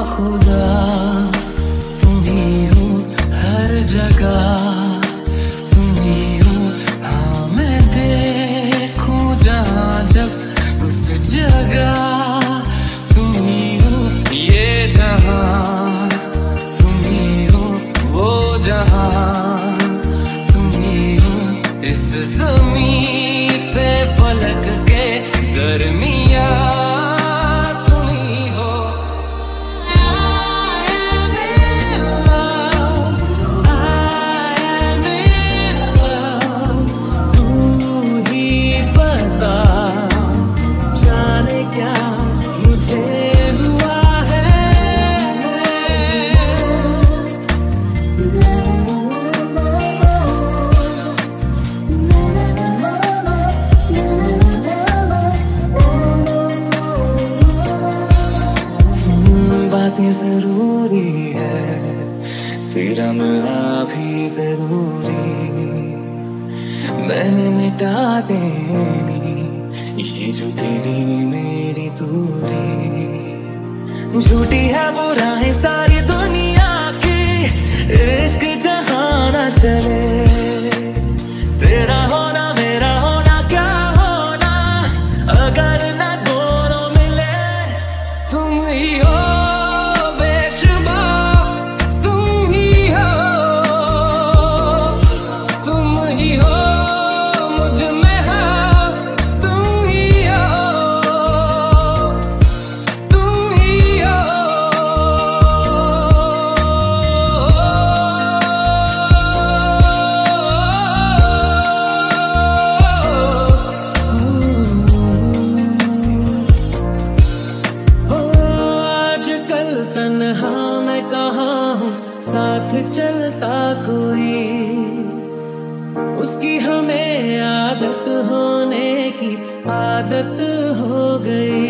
खुदा तुम ही हो हर जगह, तुम ही हो। हाँ मैं देखूं जहाँ जब उस जगह तुम ही हो। ये जहाँ तुम ही हो, वो जहाँ तुम ही हो। इस ज़मीं से फलक के दरमियाँ जरूरी है, तेरा मिलना भी जरूरी। मैंने मिटा देनी ये जो तेरी मेरी दूरी। झूठी है बुराई सारी दुनिया की, इश्क जहाँ न चले। तेरा होना मेरा होना क्या होना, अगर न दोनों मिले। तुम ही हो साथ चलता कोई, उसकी हमें आदत होने की आदत हो गई।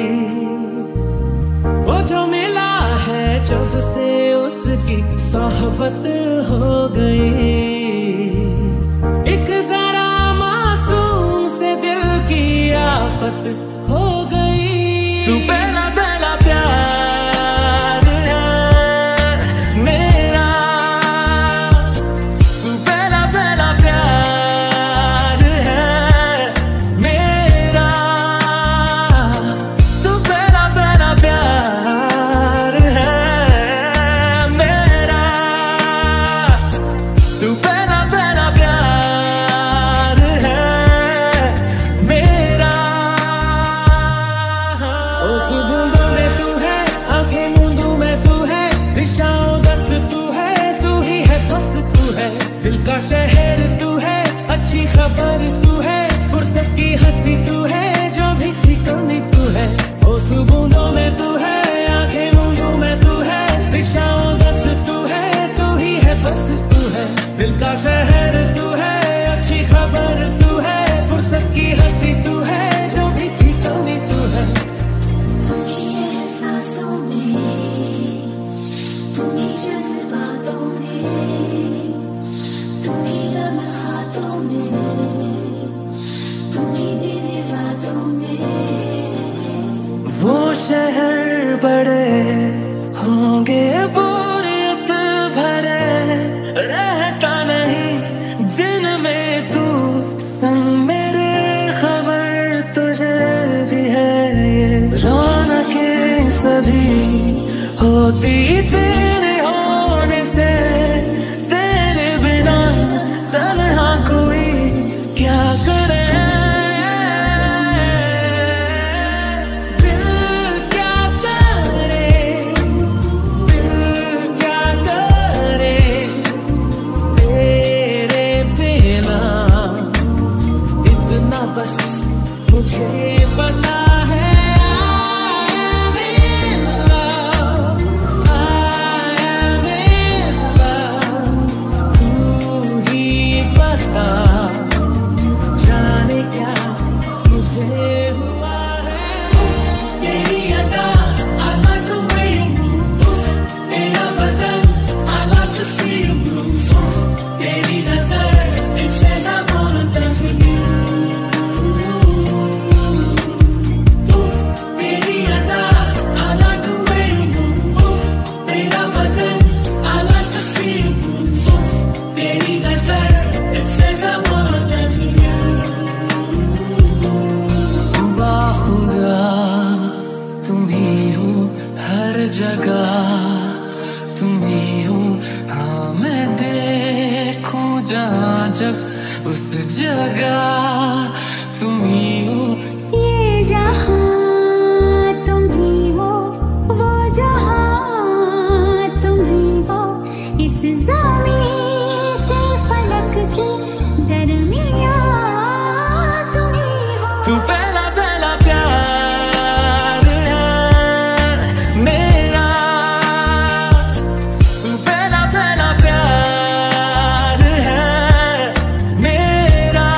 वो जो मिला है जब से उसकी सोहबत हो गई। एक जरा मासूम से दिल की आफत हो गई। तू पहला पहला प्यार है मेरा, तू पहला पहला प्यार है मेरा, तू पहला पहला प्यार है मेरा, तू पहला पहला प्यार है मेरा। ओ सुबह में तू है, आंखें मूंदू में तू है, दिशाओं दस तू है, तू ही है बस तू है। दिल का शहर तू है, अच्छी खबर तू है, फुर्सत की हंसी तू है, जो भी थी कमी तू है। ओ सुबह में तू है, आंखें मूंदू में तू है, दिशाओं दस तू है, तू ही है बस तू है। दिल का शहर तू है, अच्छी खबर तू है, फुर्सत की हंसी तू है, जो भी थी कमी तू है। तुम ही एहसासों में, तुम ही जज्बातों में, तुम ही लम्हातों में, तुम ही मेरे रातों में। वो शहर बड़े होंगे बोरियत भरे, रहता नहीं जिनमें तू संग मेरे। खबर तुझे भी है ये रौनकें सभी होती तेरे होने से। तेरे बिना तन्हा कोई क्या करे। दिल क्या करे, दिल क्या करे, तेरे बिना इतना बस मुझे पता है। I am in love, I आशिक उस जगह तुम ही हो। ये जहां तुम ही हो, वो जहां तुम ही हो, इस ज़मीन से फलक के दरमियां तुम ही हो। तू पहला पहला प्यार है मेरा, तू पहला पहला प्यार है मेरा,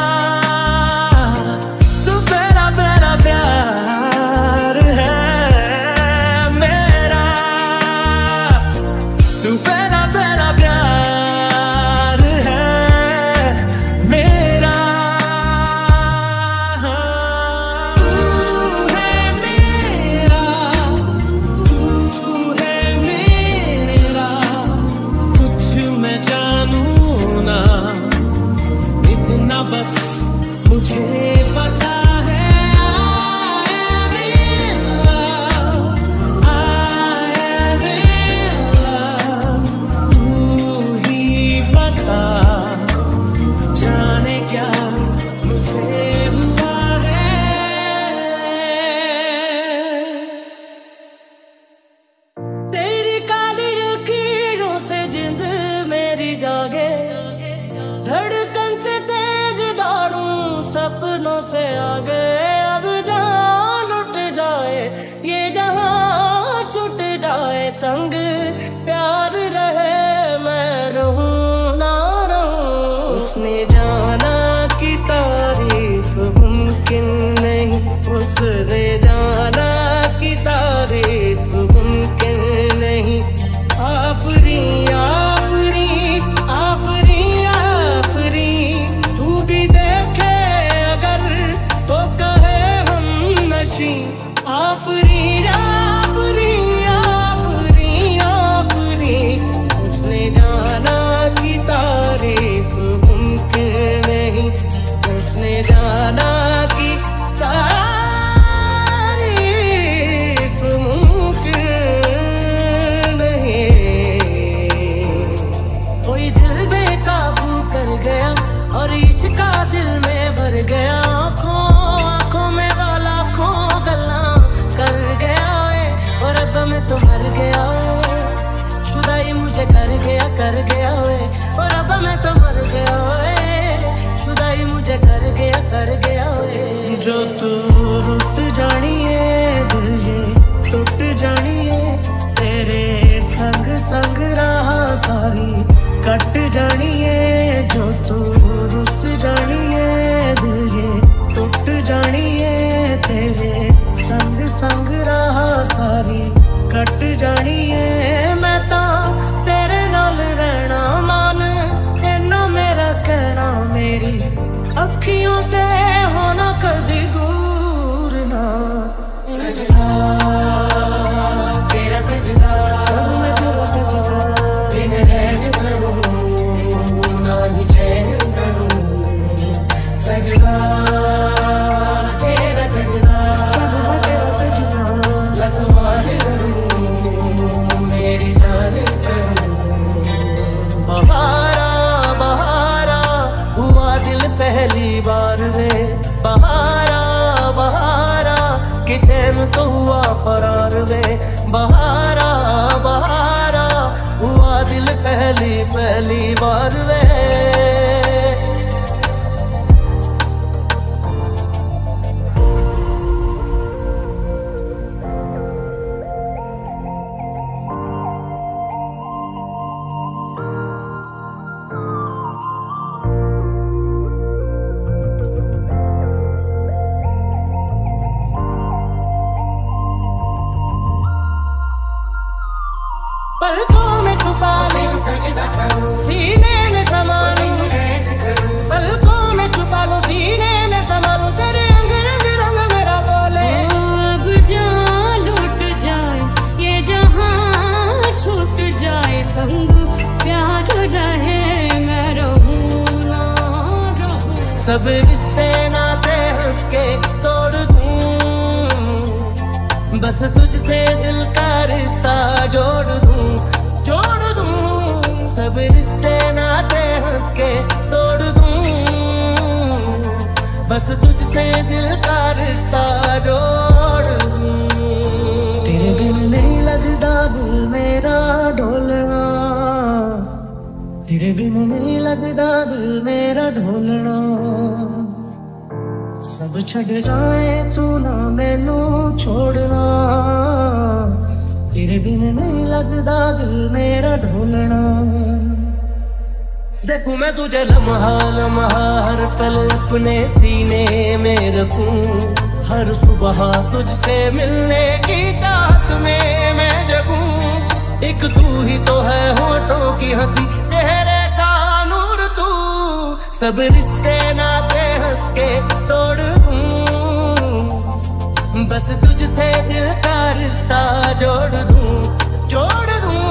तू पहला पहला प्यार है मेरा, तू पहला पहला प्यार है मेरा। तू है मेरा, तू है मेरा, कुछ मैं जानू ना, इतना बस मुझे पता है। I am in love, I am in love, तू ही बता जाने क्या मुझे हुआ है। तेरी काली लकीरों से जिंद मेरी जागे, धड़कन से तेज दौड़ूं सपनों से आगे। अब जान उठ जाए ये जहां छूट जाए, संग प्यार रहे मैं रहूं ना रहूं। उसने जाना कि तारीफ मुमकिन नहीं, उसने जाना कि तारीफ मुमकिन नहीं। आफरी आफरी आफरी आफरी, तू भी देखे अगर तो कहे हम नशी। आफरी आफरी आफरी आफरी, उसने जाना कि तारीफ मुमकिन नहीं, उसने जाना कि तारीफ मुमकिन नहीं। कोई दिल बेकाबू कर गया और इश्का दिल में भर गया, आंखों आंखों में वाला आंखों गल्ला कर गया है, और अब मैं तो मर गया है। शुदाई मुझे कर गया है, और अब मैं तो मर गया है। शुदाई मुझे कर गया है। जो तू रुस जानी है दिल ये टूट जानी है, तेरे संग संग राह सारी कट जानी है। जो तू रुस जानी है दिल ये टूट जानी है, तेरे संग संग राह सारी कट जानी है। मैं तो तेरे नाल रहना मान, इन्ना मेरा कहना, मेरी अखियों से होना कदी दूर ना। सजना तेरा सजना, कब मैं तेरा सजना, बिन रैन करूं ना ही चैन करूं। सजना तेरा सजना, कब मैं तेरा सजना, लखवार करूं मेरी जान करूं। बहारा बहारा हुआ दिल पहली बार रे, बहारा बहारा कि चैन तो हुआ फरार वे। बहारा बहारा हुआ दिल पहली बार वे। पलकों में छुपा ले सीने में समा लूं, पलकों में छुपा लो सीने में समा लूं, तेरे अंग रंग रंग मेरा बोले। अब जहाँ लुट जाए ये जहाँ छूट जाए, संग प्यार रहे मैं रहूं ना रहूं। सब रिश्ते नाते हंस के तोड़ दूं, बस तुझसे दिल का रिश्ता जोड़ दूं। सब रिश्ते नाते हंस के तोड़ दूं, बस तुझसे दिल का रिश्ता जोड़ दूं। तेरे बिन नहीं लगता दिल मेरा ढोलना, तेरे बिन नहीं लगता दिल मेरा ढोलना। सब छड़ जाए तू ना मैनू छोड़ना, तेरे बिन नहीं लगता दिल मेरा ढोलना। देखूं मैं तुझे लम्हा लम्हा हर पल अपने सीने में रखूं, हर सुबह तुझसे मिलने की चाहत में मैं जगूं। एक तू ही तो है होठों की हंसी, चेहरे का नूर तू, सब रिश्ते नाते हंस के तोड़ दूं। बस तुझसे दिल का रिश्ता जोड़ दूं, जोड़ दूं।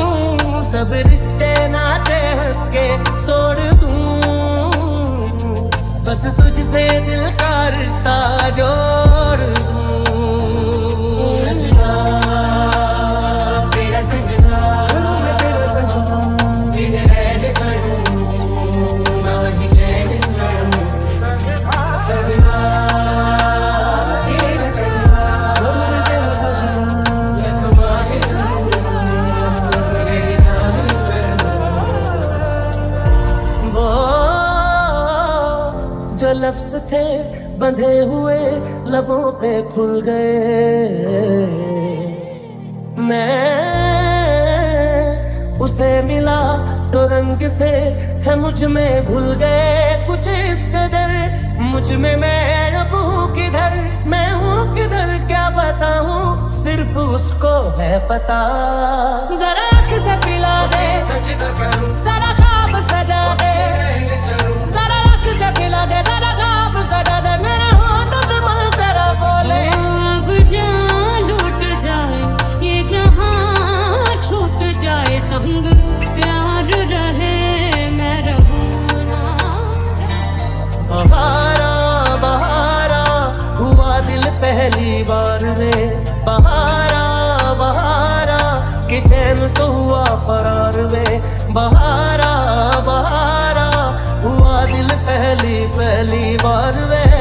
सब रिश्ते नाते हंस के तोड़ दूं। बस तुझसे दिल का रिश्ता जोड़ दूं। सजना तेरा सजना, तेरा सजना, बिन रहने करूं ना ही चैन करूं। सजना तेरा सजना, तेरा सजना, तुम्हारे जो लफ्ज़ थे बंधे हुए लबों पे खुल गए। मैं उसे मिला तो रंग से थे मुझ में घुल गए। कुछ इस कदर मुझ में मैं अब हूँ किधर, मैं हूँ किधर क्या बताऊँ, सिर्फ उसको है पता। जरा आँख से पिला दे, सारा ख्वाब सजा दे, जरा आँख से पिला दे, जरा ख्वाब सजा दे। मेरे होंठों से मन तेरा बोले, अब जा लूट जाए ये जहां, छूट जाए संग प्यार रहे मैं रहूं ना। बहारा बहारा हुआ दिल पहली बार में, बहारा बहारा कि चैन तो हुआ फरार में। बहारा बहारा हुआ दिल पहली बार में।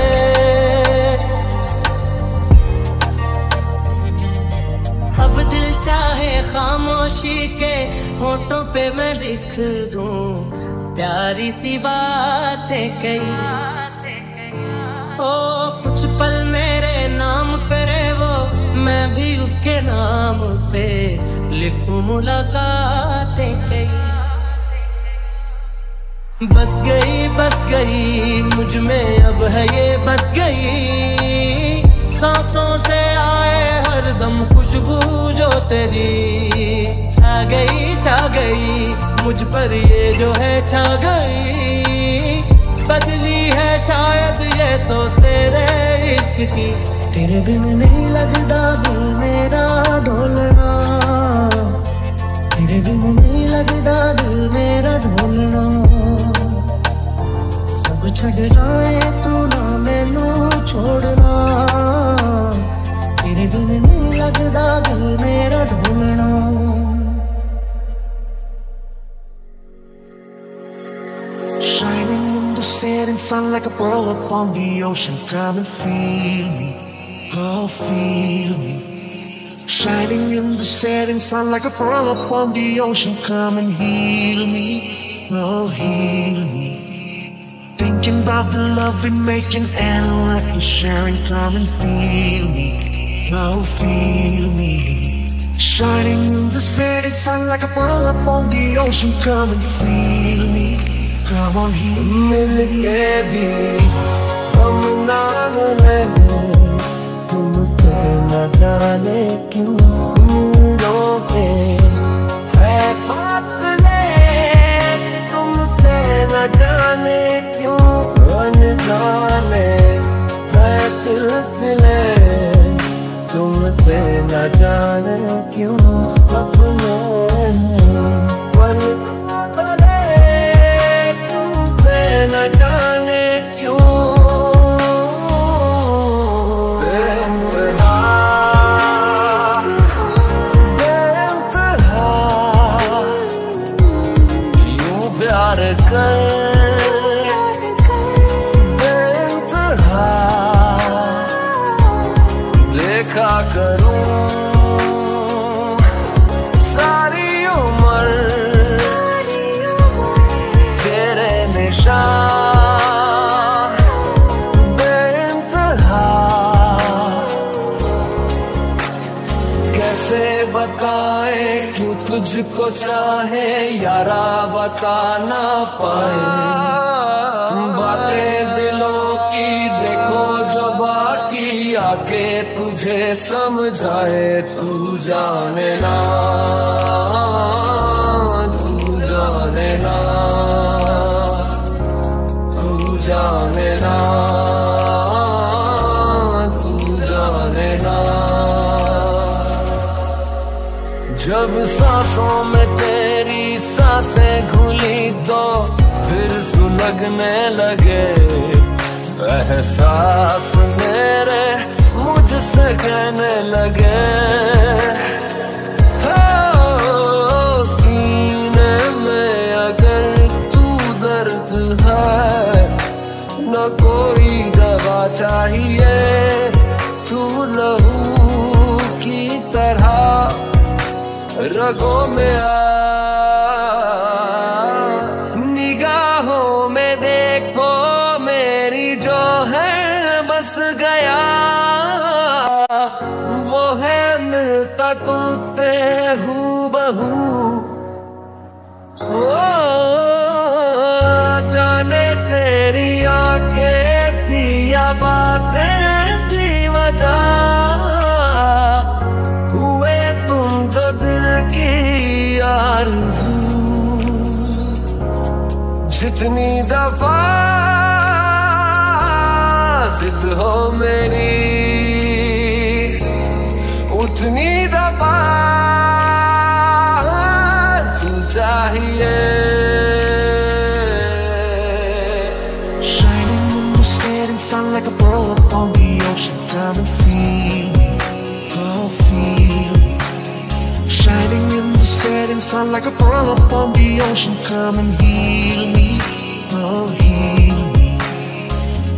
अब दिल चाहे खामोशी के होठों पे मैं लिख दूं प्यारी सी बातें कई। ओ कुछ पल मेरे नाम करे वो, मैं भी उसके नाम पे लिखूं मुलाकातें कई। बस गई मुझ में अब है ये बस गई। सांसों से आए हरदम खुशबू जो तेरी, छा गई मुझ पर ये जो है छा गई। बदली है शायद ये तो तेरे इश्क की, तेरे बिन नहीं लगता दिल मेरा ढोलना, तेरे बिन नहीं लगता दिल मेरा ढोलना। सब छड़ जाए तू ना मैनू छोड़ना, तेरे बिन नहीं लगता दिल मेरा ढोलना। Shining in the setting sun like a pearl upon the ocean. Come and feel me, oh feel me. Shining in the setting sun like a pearl upon the ocean. Come and heal me, oh heal me. Thinking about the love we're making and life we're sharing. Come and feel me, oh feel me. Shining in the setting sun like a pearl upon the ocean. Come and feel me, come on heal me. मिलके भी हम ना मिले, तुमसे न जाने क्यों रोते हैं फासले। तुमसे न जाने क्यों अनजाने है सिलसिले। तुमसे न जाने क्यों सपने बन न जाने क्यों बेइंतहा यूं प्यार कर, बेइंतहा शान बेइंतहा। कैसे बताए क्यों तुझको चाहे यारा, बता ना पाए बातें दिलों की। देखो जो बाकी आके तुझे समझाए, तू जाने ना, तू जाने ना, तू जाने ना, तू जाने ना। जब सांसों में तेरी सांसें घुली तो फिर सुलगने लगे एहसास मेरे, मुझसे कहने लगे सीने में अगर तू दर्द है न कोई दवा चाहिए, तू लहू की तरह रगों में आ। निगाहों में देखो मेरी जो है बस गया, वो है मिलता तुमसे हूबहू। ओ जाने तेरी आंखें थी या बातें थी वजह, हुए तुम जो दिल की आरज़ू। जितनी दफा जिद हो मेरी, उतनी दफा तू चाहिए। Shining in the setting sun like a pearl upon the ocean. Come and feel me, oh feel me. Shining in the setting sun like a pearl upon the ocean. Come and heal me, oh heal me.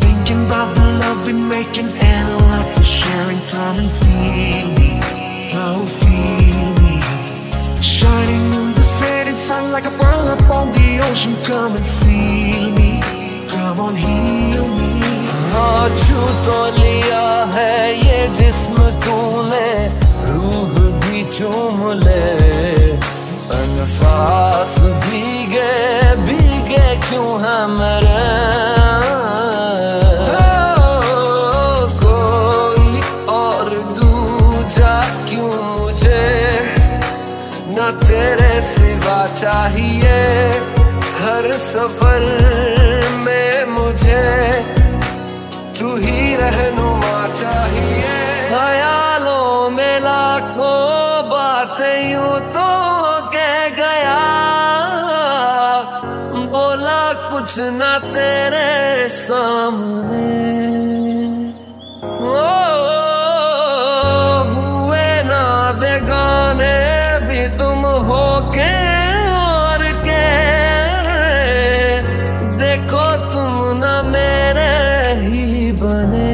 Thinking about the love we're making and the life we're sharing. Come and feel me, oh feel me. Shining in the setting sun like a pearl upon the ocean. Come and feel me, come on heal me. हाँ छू तो लिया है ये जिस्म तूने, रूह भी चूम ले। अनफास भीगे भीगे क्यों है मेरे, कोई और दूजा क्यों मुझे, न तेरे सिवा चाहिए। हर सफर में मुझे तू ही रहनुमा चाहिए। ख्यालों में लाखों बातें यूं तो कह गया, बोला कुछ ना तेरे सामने। ओ हुए ना बेगाने भी तुम हो के और के, देखो तुम ना मेरे ही बने।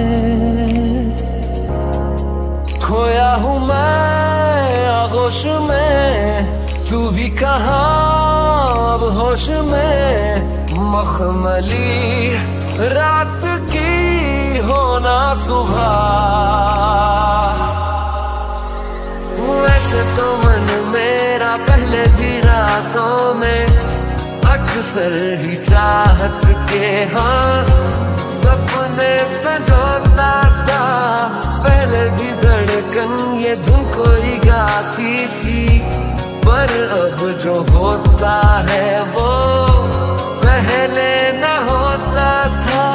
खोया हूँ मैं आगोश में, तू भी कहाँ अब होश में। मखमली रात की होना सुबह, वैसे तो मन मेरा पहले भी रातों में अक्सर ही चाहत के हाँ सपने सजोता था। पहले भी धड़कन ये धुन कोई गाती थी, पर अब जो होता है वो पहले न होता था।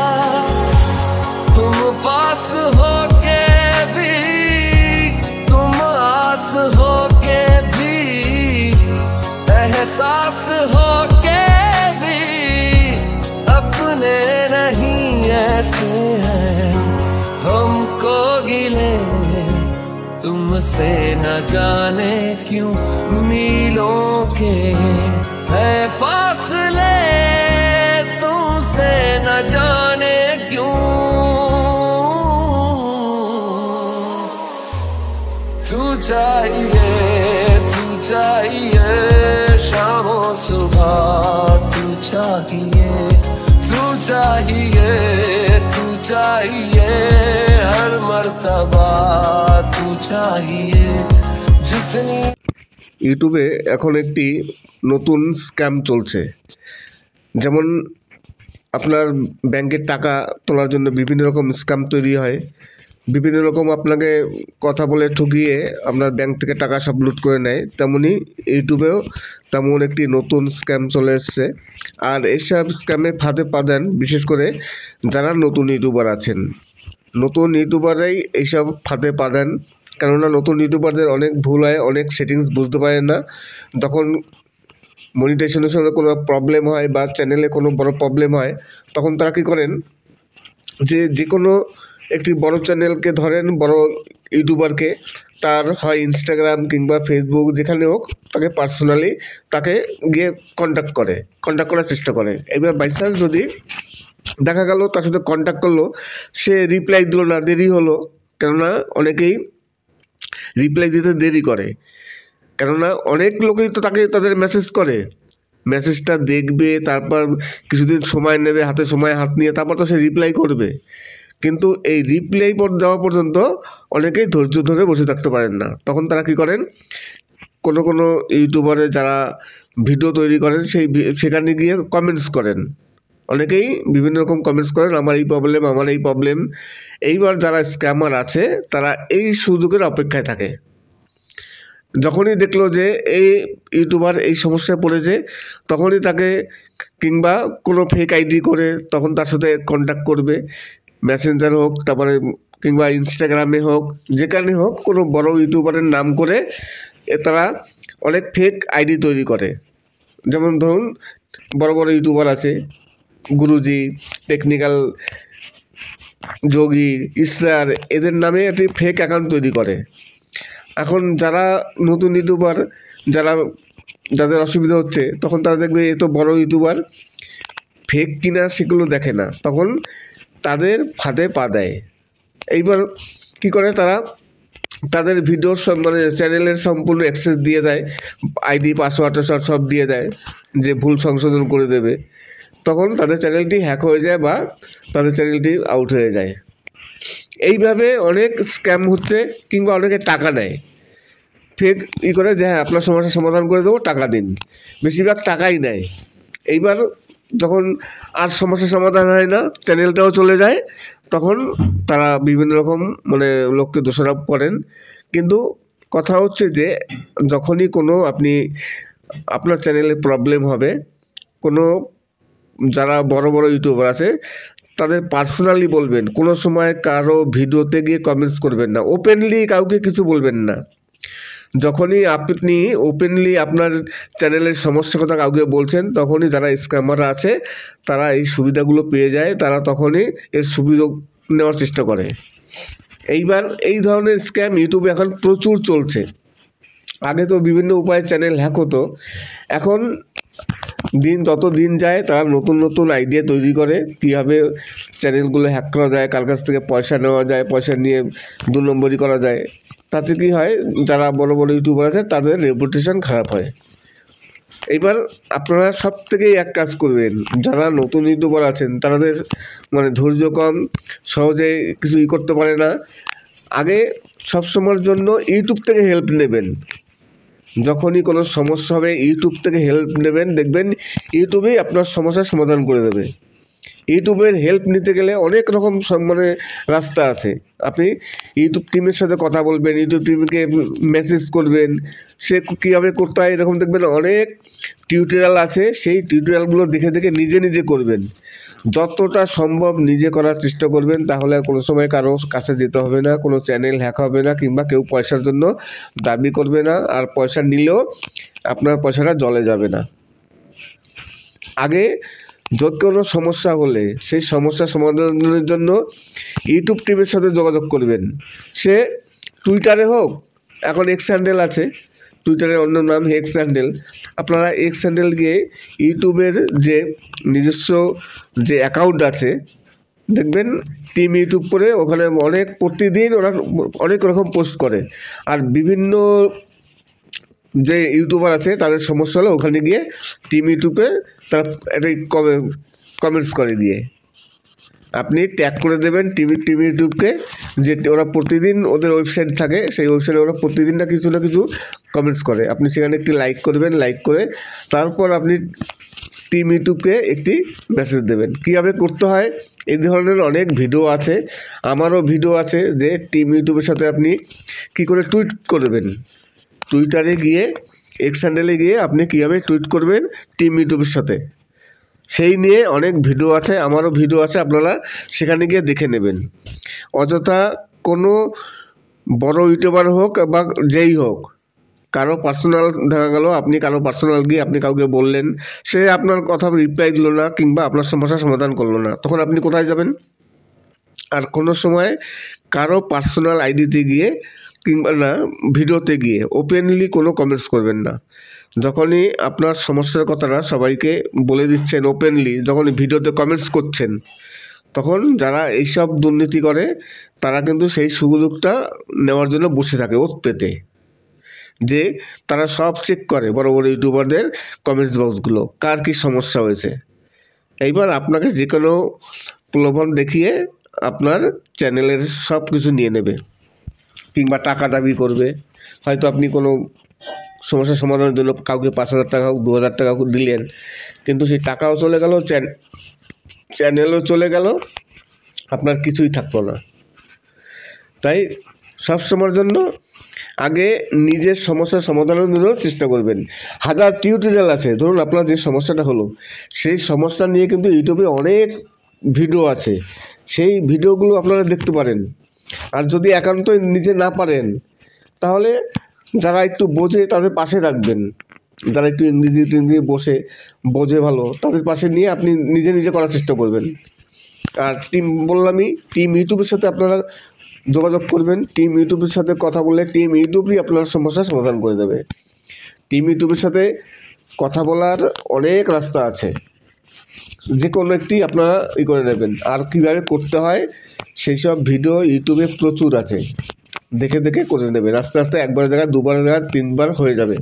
तुम पास होके भी, तुम आस होके भी, एहसास होके भी अपने नहीं ऐसे हैं हमको गिले। तुमसे न जाने क्यों मीलों के है फासले, तुमसे न जाने क्यों। तू चाहिए शाम सुबह, तू चाहिए चाहिए हर मर्तबा तू चाहिए जितनी। ইউটিউবে এখন একটি নতুন স্ক্যাম চলছে। যেমন আপনার ব্যাংকের টাকা তোলার জন্য বিভিন্ন রকম স্ক্যাম তৈরি হয়, বিভিন্ন রকম আপনাকে কথা বলে ঠকিয়ে আপনার ব্যাংক থেকে টাকা সব লুট করে নেয়। তেমনি ইউটিউবেও তেমন একটি নতুন স্ক্যাম চলে এসছে। আর এইসব স্ক্যামে ফাঁদে পা দেন বিশেষ করে যারা নতুন ইউটিউবার আছেন। নতুন ইউটিউবাররাই এইসব ফাঁদে পা দেন, কেননা নতুন ইউটিউবারদের অনেক ভুল হয়, অনেক সেটিংস বুঝতে পারেন না। তখন মনিটাইজেশনের সঙ্গে কোনো প্রবলেম হয় বা চ্যানেলে কোনো বড় প্রবলেম হয়, তখন তারা কী করেন যে কোনো একটি বড় চ্যানেলকে ধরেন, বড় ইউটিউবারকে, তার হয় ইনস্টাগ্রাম কিংবা ফেসবুক যেখানে হোক, তাকে পার্সোনালি তাকে গিয়ে কন্ট্যাক্ট করার চেষ্টা করে। এবার বাই চান্স যদি দেখা গেল তার সাথে কন্ট্যাক্ট করলো, সে রিপ্লাই দিল না, দেরি হলো, কেননা অনেকেই রিপ্লাই দিতে দেরি করে, কেননা অনেক লোকেই তো তাদের মেসেজ করে, মেসেজটা দেখবে, তারপর কিছুদিন সময় নেবে, হাতে হাত নিয়ে তারপর তো সে রিপ্লাই করবে। কিন্তু এই রিপ্লাই দেওয়া পর্যন্ত অনেকেই ধৈর্য ধরে বসে থাকতে পারেন না। তখন তারা কী করেন, কোনো ইউটিউবারে যারা ভিডিও তৈরি করেন সেখানে গিয়ে কমেন্টস করেন। অনেকেই বিভিন্ন রকম কমেন্টস করেন, আমার এই প্রবলেম। এইবার যারা স্ক্যামার আছে তারা এই সুযোগের অপেক্ষায় থাকে। যখনই দেখলো যে এই ইউটিউবার এই সমস্যায় পড়েছে, তখনই তাকে কিংবা কোনো ফেক আইডি করে তখন তার সাথে কন্ট্যাক্ট করবে, মেসেঞ্জার হোক, তারপরে কিংবা ইনস্টাগ্রামে হোক, যেখানে হোক, কোনো বড় ইউটিউবারের নাম করে তারা অনেক ফেক আইডি তৈরি করে। যেমন ধরুন বড় ইউটিউবার আছে, গুরুজি, টেকনিক্যাল যোগী, ইসরার, এদের নামে একটি ফেক অ্যাকাউন্ট তৈরি করে। এখন যারা নতুন ইউটিউবার, যাদের অসুবিধা হচ্ছে, তখন তারা দেখবে এ তো বড় ইউটিউবার, ফেক কিনা সেগুলো দেখে না, তখন তাদের ফাঁদে পা দেয়। এইবার কী করে, তারা তাদের ভিডিওর চ্যানেলের সম্পূর্ণ অ্যাক্সেস দিয়ে দেয়, আইডি পাসওয়ার্ড সব দিয়ে দেয়, যে ভুল সংশোধন করে দেবে। তখন তাদের চ্যানেলটি হ্যাক হয়ে যায় বা তাদের চ্যানেলটি আউট হয়ে যায়। এইভাবে অনেক স্ক্যাম হচ্ছে, কিংবা অনেকে টাকা নেয়, ফেক করে যে হ্যাঁ আপনার সমস্যার সমাধান করে দেবো, টাকা দিন, বেশিরভাগ টাকাই নেয়। এইবার যখন আর সমস্যার সমাধান হয় না, চ্যানেলটাও চলে যায়, তখন তারা বিভিন্ন রকম লোককে দোষারোপ করেন। কিন্তু কথা হচ্ছে যে যখনই কোনো আপনার চ্যানেলে প্রবলেম হবে, কোনো যারা বড় ইউটিউবার আছে তাদের পার্সোনালি বলবেন, কোনো সময় কারো ভিডিওতে গিয়ে কমেন্টস করবেন না, ওপেনলি কাউকে কিছু বলবেন না। যখনই আপনি ওপেনলি আপনার চ্যানেলের সমস্যার কথা কাউকে বলছেন, তখনই যারা স্ক্যামার আছে তারা এই সুবিধাগুলো পেয়ে যায়, তারা তখনই এর সুবিধা নেওয়ার চেষ্টা করে। এইবার এই ধরনের স্ক্যাম ইউটিউবে এখন প্রচুর চলছে। আগে তো বিভিন্ন উপায়ে চ্যানেল হ্যাক হতো, এখন যত দিন যায় তারা নতুন আইডিয়া তৈরি করে কীভাবে চ্যানেলগুলো হ্যাক করা যায়, কার কাছ থেকে পয়সা নেওয়া যায়, পয়সা নিয়ে 2 নম্বরই করা যায়। তাতে কি হয়, যারা বড় ইউটিউবার আছে তাদের রেপুটেশন খারাপ হয়। এইবার আপনারা সব থেকেই এক কাজ করবেন, যারা নতুন ইউটিউবার আছেন তাদের ধৈর্য কম, সহজে কিছু করতে পারে না, আগে সবসময়ের জন্য ইউটিউব থেকে হেল্প নেবেন। যখনই কোনো সমস্যা হবে ইউটিউব থেকে হেল্প নেবেন, দেখবেন ইউটিউবেই আপনার সমস্যার সমাধান করে দেবে। ইউটিউবের হেল্প নিতে গেলে অনেক রকম রাস্তা আছে। আপনি ইউটিউব টিমের সাথে কথা বলবেন, ইউটিউব টিমকে মেসেজ করবেন, সে কীভাবে করতে হয় এরকম দেখবেন অনেক টিউটোরিয়াল আছে, সেই টিউটোরিয়ালগুলো দেখে নিজে করবেন। যতটা সম্ভব নিজে করার চেষ্টা করবেন, তাহলে কোনো সময় কারো কাছে যেতে হবে না, কোনো চ্যানেল হ্যাক হবে না, কিংবা কেউ পয়সার জন্য দাবি করবে না, আর পয়সা নিলেও আপনার পয়সাটা জলে যাবে না। আগে কোনো সমস্যা হলে সেই সমস্যা সমাধানের জন্য ইউটিউব টিমের সাথে যোগাযোগ করবেন। সে টুইটারে হোক, এখন এক্স হ্যান্ডেল আছে, টুইটারের অন্য নাম এক্স হ্যান্ডেল, আপনারা এক্স হ্যান্ডেল গিয়ে ইউটিউবের যে নিজস্ব যে অ্যাকাউন্ট আছে, দেখবেন টিম ইউটিউব করে, ওখানে প্রতিদিন ওরা অনেক রকম পোস্ট করে, আর বিভিন্ন যে ইউটিউবার আছে তাদের সমস্যা হলে ওখানে গিয়ে টিম ইউটিউবে তারা এটাই কমেন্টস করে দিয়ে আপনি ট্যাগ করে দেবেন টিম ইউটিউবকে, যে ওরা প্রতিদিন ওদের ওয়েবসাইট থাকে, সেই ওয়েবসাইটে ওরা প্রতিদিন না কিছু কমেন্টস করে। আপনি সেখানে একটি লাইক করবেন, লাইক করে তারপর আপনি টিম ইউটিউবকে একটি মেসেজ দেবেন। কীভাবে করতে হয়, এই ধরনের অনেক ভিডিও আছে, আমারও ভিডিও আছে যে টিম ইউটিউবের সাথে আপনি কি করে টুইট করবেন, টুইটারে গিয়ে এক্স হ্যান্ডেলে গিয়ে আপনি কীভাবে টুইট করবেন টিম ইউটিউবের সাথে, সেই নিয়ে অনেক ভিডিও আছে, আমারও ভিডিও আছে, আপনারা সেখানে গিয়ে দেখে নেবেন। অযথা কোনো বড় ইউটিউবার হোক বা যেই হোক, কারো পার্সোনাল দেখা গেল, আপনি কারো পার্সোনাল গিয়ে আপনি কাউকে বললেন, সে আপনার কথা রিপ্লাই দিল না কিংবা আপনার সমস্যার সমাধান করলো না, তখন আপনি কোথায় যাবেন? আর কোনো সময় কারো পার্সোনাল আইডিতে গিয়ে কিংবা না ভিডিওতে গিয়ে ওপেনলি কোনো কমেন্টস করবেন না। যখনই আপনার সমস্যার কথাটা সবাইকে বলে দিচ্ছেন ওপেনলি, যখন ভিডিওতে কমেন্টস করছেন, তখন যারা এইসব দুর্নীতি করে তারা কিন্তু সেই সুযোগটা নেওয়ার জন্য বসে থাকে ওত পেতে, যে তারা সব চেক করে বড় বড় ইউটিউবারদের কমেন্টস বক্সগুলো, কার কী সমস্যা হয়েছে। এইবার আপনাকে যে কোনো প্রলোভন দেখিয়ে আপনার চ্যানেলের সব কিছু নিয়ে নেবে কিংবা টাকা দাবি করবে। হয়তো আপনি কোনো সমস্যার সমাধানের জন্য কাউকে 5,000 টাকা হোক 2,000 টাকা হোক দিলেন, কিন্তু সেই টাকাও চলে গেল, চ্যানেলও চলে গেল, আপনার কিছুই থাকলো না। তাই সবসময়ের জন্য আগে নিজের সমস্যার সমাধানের জন্য চেষ্টা করবেন। হাজার টিউটোরিয়াল আছে, ধরুন আপনার যে সমস্যাটা হলো সেই সমস্যা নিয়ে কিন্তু ইউটিউবে অনেক ভিডিও আছে, সেই ভিডিওগুলো আপনারা দেখতে পারেন। আর যদি একান্তই নিজে না পারেন, তাহলে যারা একটু বোঝে তাদের পাশে রাখবেন, যারা একটু ইংরেজি বোঝে ভালো, তাদের পাশে নিয়ে আপনি নিজে করার চেষ্টা করবেন। আর টিম ইউটিউবের সাথে আপনারা যোগাযোগ করবেন, টিম ইউটিউবের সাথে কথা বললে টিম ইউটিউবই আপনার সমস্যার সমাধান করে দেবে। টিম ইউটিউবের সাথে কথা বলার অনেক রাস্তা আছে, যে কোনো একটি আপনারা করে নেবেন। আর কীভাবে করতে হয় সেই সব ভিডিও ইউটিউবে প্রচুর আছে, দেখে করে নেবেন। আস্তে আস্তে একবারের জায়গায় 2বারের জায়গায় 3বার হয়ে যাবে।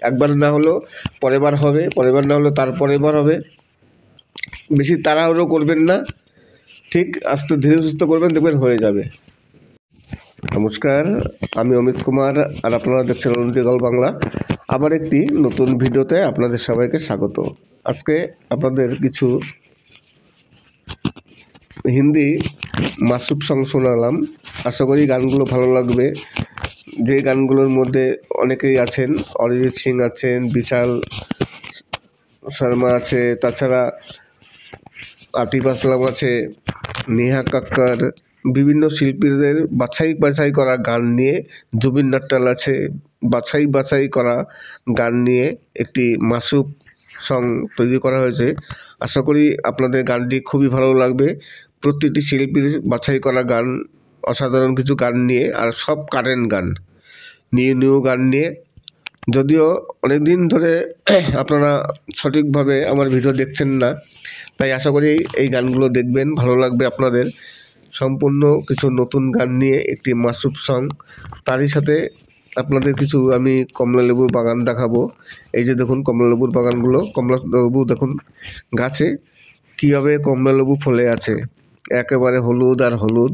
একবার না হলেও পরের বার হবে, পরের বার না হলেও তারপরের বার হবে। বেশি তাড়াহুড়ো করবেন না, ঠিক আস্তে ধীরে সুস্থে করবেন, দেখবেন হয়ে যাবে। নমস্কার, আমি অমিত কুমার, আর আপনারা দেখছেন উন্নতি গল্প বাংলা। আবার একটি নতুন ভিডিওতে আপনাদের সবাইকে স্বাগত। আজকে আপনাদের কিছু হিন্দি মাসুব সং শোনালাম, আশা করি গানগুলো ভালো লাগবে। যে গানগুলোর মধ্যে অনেকেই আছেন, অরিজিৎ সিং আছেন, বিশাল শর্মা আছে, তাছাড়া আতিফ আসলাম আছে, নেহা কাক্কর, বিভিন্ন শিল্পীদের বাছাই করা গান নিয়ে, জুবিন নট্টাল আছে, বাছাই করা গান নিয়ে একটি মাসুব সং তৈরি করা হয়েছে। আশা করি আপনাদের গানটি খুবই ভালো লাগবে। প্রতিটি শিল্পীর বাছাই করা গান, অসাধারণ কিছু গান নিয়ে, আর সব কারেন্ট গান, নিউ গান নিয়ে। যদিও অনেক দিন ধরে আপনারা সঠিকভাবে আমার ভিডিও দেখছেন না, তাই আশা করি এই গানগুলো দেখবেন, ভালো লাগবে আপনাদের। সম্পূর্ণ কিছু নতুন গান নিয়ে একটি মাসুব সং, তারই সাথে আপনাদের কিছু আমি কমলালেবুর বাগান দেখাবো। এই যে দেখুন কমলালেবুর বাগানগুলো, কমলালেবু দেখুন গাছে কীভাবে কমলালেবু ফলে আছে, একেবারে হলুদ আর হলুদ,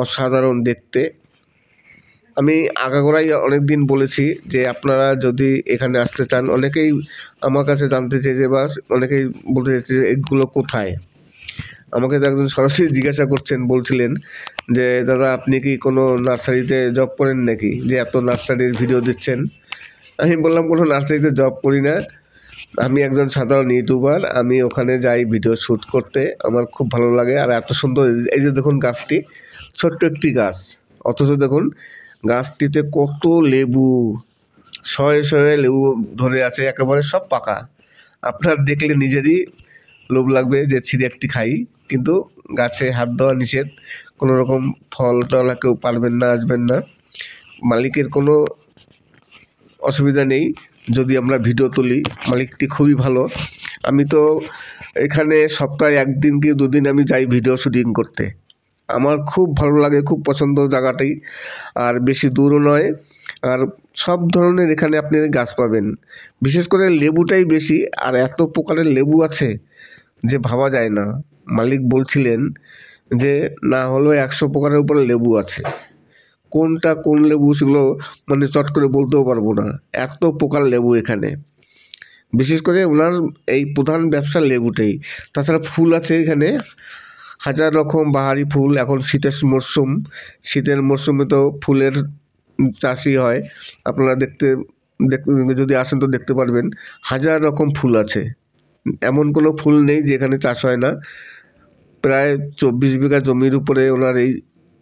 অসাধারণ দেখতে। আমি আগাগোড়াই অনেক দিন বলেছি যে আপনারা যদি এখানে আসতে চান, অনেকেই আমার কাছে জানতে চেয়েছে বা অনেকেই বলতে চাইছে এগুলো কোথায়। আমাকে তো একজন সরাসরি জিজ্ঞাসা বলছিলেন যে দাদা আপনি কি কোনো নার্সারিতে জব করেন নাকি, যে এত নার্সারির ভিডিও দিচ্ছেন। আমি বললাম কোনো নার্সারিতে জব করি না, আমি একজন সাধারণ ইউটিউবার, আমি ওখানে যাই ভিডিও শ্যুট করতে, আমার খুব ভালো লাগে। আর এত সুন্দর, এই যে দেখুন গাছটি, ছোট্ট একটি গাছ, অথচ দেখুন গাছটিতে কত লেবু, শয়ে লেবু ধরে আছে, একেবারে সব পাকা। আপনার দেখলে নিজেরই লোভ লাগবে যে ছিঁড়ে একটি খাই, কিন্তু গাছে হাত দেওয়া নিষেধ, কোনো রকম ফল টল কেউ পারবেন না, আসবেন না। মালিকের কোনো অসুবিধা নেই যদি আমরা ভিডিও তুলি, মালিকটি খুবই ভালো। আমি তো এখানে সপ্তাহে 1 দিন কি 2 দিন আমি যাই ভিডিও শুটিং করতে, আমার খুব ভালো লাগে, খুব পছন্দ জায়গাটাই। আর বেশি দূরও নয়, আর সব ধরনের এখানে আপনি গাছ পাবেন, বিশেষ করে লেবুটাই বেশি। আর এত প্রকারের লেবু আছে যে ভাবা যায় না। মালিক বলছিলেন যে না হলেও 100 প্রকারের উপরে লেবু আছে। কোনটা কোন লেবু সেগুলো মানে চট করে বলতেও পারবো না, এত প্রকার লেবু এখানে। বিশেষ করে ওনার এই প্রধান ব্যবসা লেবুটাই। তাছাড়া ফুল আছে এখানে হাজার রকম বাহারি ফুল। এখন শীতের মরশুম, শীতের মরশুমে তো ফুলের চাষই হয়। আপনারা যদি আসেন তো দেখতে পারবেন হাজার রকম ফুল আছে। এমন কোনো ফুল নেই যে এখানে চাষ হয় না। প্রায় 24 বিঘা জমির উপরে ওনার এই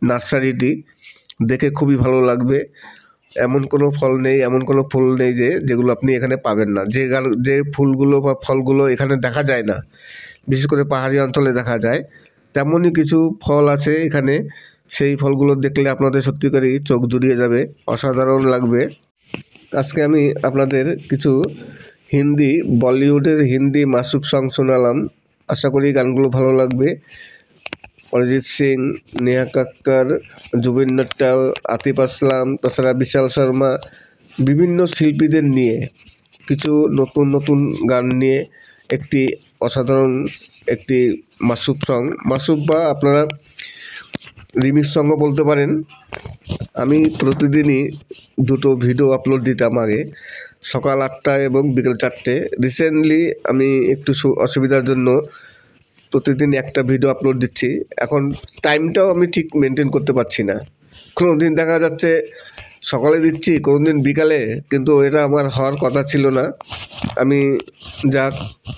নার্সারিটি, দেখে খুবই ভালো লাগবে। এমন কোনো ফুল নেই যেগুলো আপনি এখানে পাবেন না। যে ফুলগুলো বা ফলগুলো এখানে দেখা যায় না, বিশেষ করে পাহাড়ি অঞ্চলে দেখা যায়, তেমনই কিছু ফল আছে এখানে। সেই ফলগুলো দেখলে আপনাদের সত্যিকারই চোখ জুড়িয়ে যাবে, অসাধারণ লাগবে। আজকে আমি আপনাদের কিছু বলিউডের হিন্দি মাসুব সং শোনালাম। আশা করি গানগুলো ভালো লাগবে। অরিজিৎ সিং, নেহা কাক্কর, জুবিন নট্টাল, আতিফ আসলাম, তাছাড়া বিশাল শর্মা, বিভিন্ন শিল্পীদের নিয়ে কিছু নতুন নতুন গান নিয়ে একটি অসাধারণ একটি মাসুব বা আপনারা রিমিক্স সঙ্গও বলতে পারেন। আমি প্রতিদিনই 2টো ভিডিও আপলোড দিতাম আগে, সকাল 8টায় এবং বিকেল 4টে। রিসেন্টলি আমি একটু অসুবিধার জন্য প্রতিদিন একটা ভিডিও আপলোড দিচ্ছি। এখন টাইমটাও আমি ঠিক মেনটেন করতে পারছি না। কোনো দিন দেখা যাচ্ছে সকালে দিচ্ছি, কোনো দিন বিকালে, কিন্তু এটা আমার হওয়ার কথা ছিল না। আমি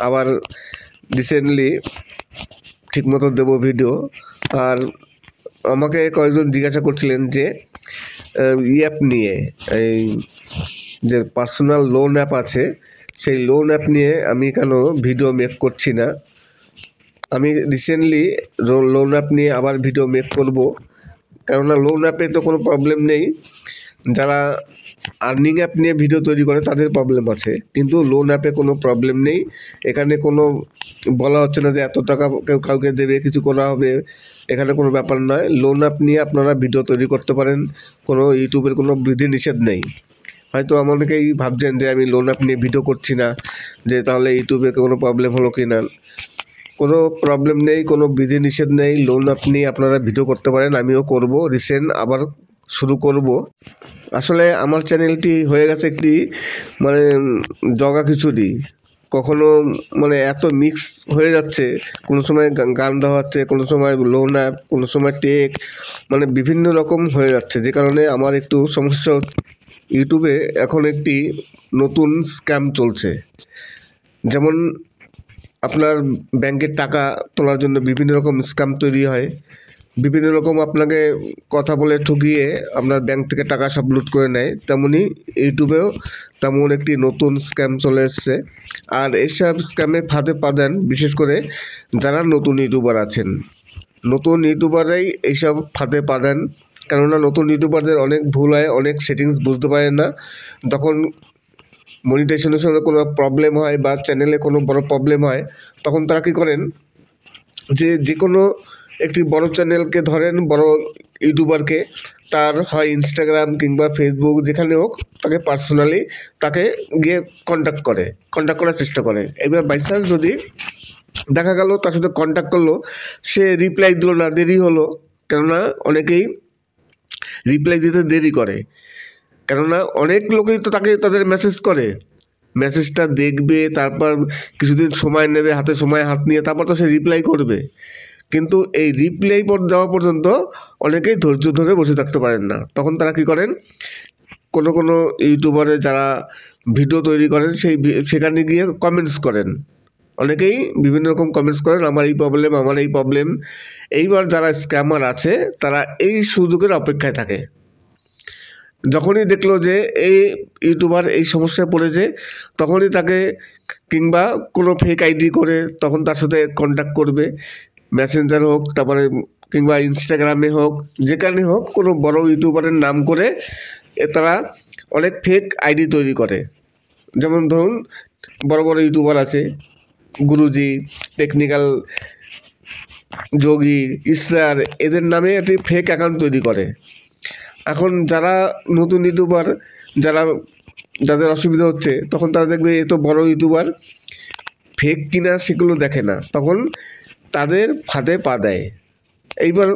আবার রিসেন্টলি ঠিকমতো দেবো ভিডিও। আর আমাকে কয়েকজন জিজ্ঞাসা করছিলেন যে অ্যাপ নিয়ে, এই যে পার্সোনাল লোন অ্যাপ আছে, সেই লোন অ্যাপ নিয়ে আমি কেন ভিডিও মেক করছি না। আমি রিসেন্টলি লোন অ্যাপ নিয়ে আবার ভিডিও মেক করব, কেননা লোন অ্যাপে তো কোনো প্রবলেম নেই। যারা আর্নিং অ্যাপ নিয়ে ভিডিও তৈরি করে তাদের প্রবলেম আছে, কিন্তু লোন অ্যাপে কোনো প্রবলেম নেই। এখানে কোনো বলা হচ্ছে না যে এত টাকা কাউকে দেবে, কিছু করা হবে, এখানে কোনো ব্যাপার নয়। লোন অ্যাপ নিয়ে আপনারা ভিডিও তৈরি করতে পারেন, কোনো ইউটিউবের কোনো বিধিনিষেধ নেই। হয়তো অনেকেই ভাবছেন যে আমি লোন অ্যাপ নিয়ে ভিডিও করছি না, যে তাহলে ইউটিউবে কোনো প্রবলেম হলো কি না। কোনো প্রবলেম নেই, কোনো বিধিনিষেধ নেই। লোন অ্যাপ নিয়ে আপনারা ভিডিও করতে পারেন, আমিও করব, রিসেন্ট আবার শুরু করব। আসলে আমার চ্যানেলটি হয়ে গেছে একটি মানে জগা খিচুড়ি। কখনো মানে এত মিক্স হয়ে যাচ্ছে, কোনো সময় গান দেওয়া হচ্ছে, কোনো সময় লোন অ্যাপ, কোনো সময় টেক, মানে বিভিন্ন রকম হয়ে যাচ্ছে, যে কারণে আমার একটু সমস্যা। ইউটিউবে এখন একটি নতুন স্ক্যাম চলছে। যেমন আপনার ব্যাংকের টাকা তোলার জন্য বিভিন্ন রকম স্ক্যাম তৈরি হয়, বিভিন্ন রকম আপনাকে কথা বলে ঠকিয়ে আপনার ব্যাংক থেকে টাকা সব লুট করে নেয়। তেমনি ইউটিউবেও তেমন একটি নতুন স্ক্যাম চলে এসছে। আর এইসব স্ক্যামে ফাঁদে পা দেন বিশেষ করে যারা নতুন ইউটিউবার আছেন। নতুন ইউটিউবাররাই এইসব ফাঁদে পা দেন, কেননা নতুন ইউটিউবারদের অনেক ভুল হয়, অনেক সেটিংস বুঝতে পারেন না। তখন মনিটাইজেশনের সঙ্গে কোনো প্রবলেম হয় বা চ্যানেলে কোনো বড় প্রবলেম হয়, তখন তারা কী করেন যে কোনো একটি বড় চ্যানেলকে ধরেন, বড় ইউটিউবারকে, তার হয় ইনস্টাগ্রাম কিংবা ফেসবুক যেখানে হোক, তাকে পার্সোনালি তাকে গিয়ে কন্ট্যাক্ট করার চেষ্টা করে। এবার বাই চান্স যদি দেখা গেল তার সাথে কন্ট্যাক্ট করলো, সে রিপ্লাই দিল না, দেরি হলো, কেননা অনেকেই রিপ্লাই দিতে দেরি করে, কেননা অনেক লোকেই তো তাদের মেসেজ করে, মেসেজটা দেখবে, তারপর কিছুদিন সময় নেবে, হাত নিয়ে তারপর তো সে রিপ্লাই করবে। কিন্তু এই রিপ্লাই দেওয়া পর্যন্ত অনেকেই ধৈর্য ধরে বসে থাকতে পারেন না। তখন তারা কী করেন, কোনো ইউটিউবারে যারা ভিডিও তৈরি করেন সেখানে গিয়ে কমেন্টস করেন। অনেকেই বিভিন্ন রকম কমেন্টস করেন, আমার এই প্রবলেম। এইবার যারা স্ক্যামার আছে তারা এই সুযোগের অপেক্ষায় থাকে। যখনই দেখলো যে এই ইউটিউবার এই সমস্যায় পড়েছে, তখনই তাকে কিংবা কোনো ফেক আইডি করে তখন তার সাথে কন্ট্যাক্ট করবে, মেসেঞ্জার হোক, তারপরে কিংবা ইনস্টাগ্রামে হোক, যেখানে হোক, কোনো বড় ইউটিউবারের নাম করে তারা অনেক ফেক আইডি তৈরি করে। যেমন ধরুন বড় বড় ইউটিউবার আছে, গুরুজি, টেকনিক্যাল যোগী, ইসরার, এদের নামে একটি ফেক অ্যাকাউন্ট তৈরি করে। এখন যারা নতুন ইউটিউবার, যাদের অসুবিধা হচ্ছে, তখন তারা দেখবে এ তো বড় ইউটিউবার, ফেক কিনা সেগুলো দেখে না, তখন তাদের ফাঁদে পা দেয়। এইবার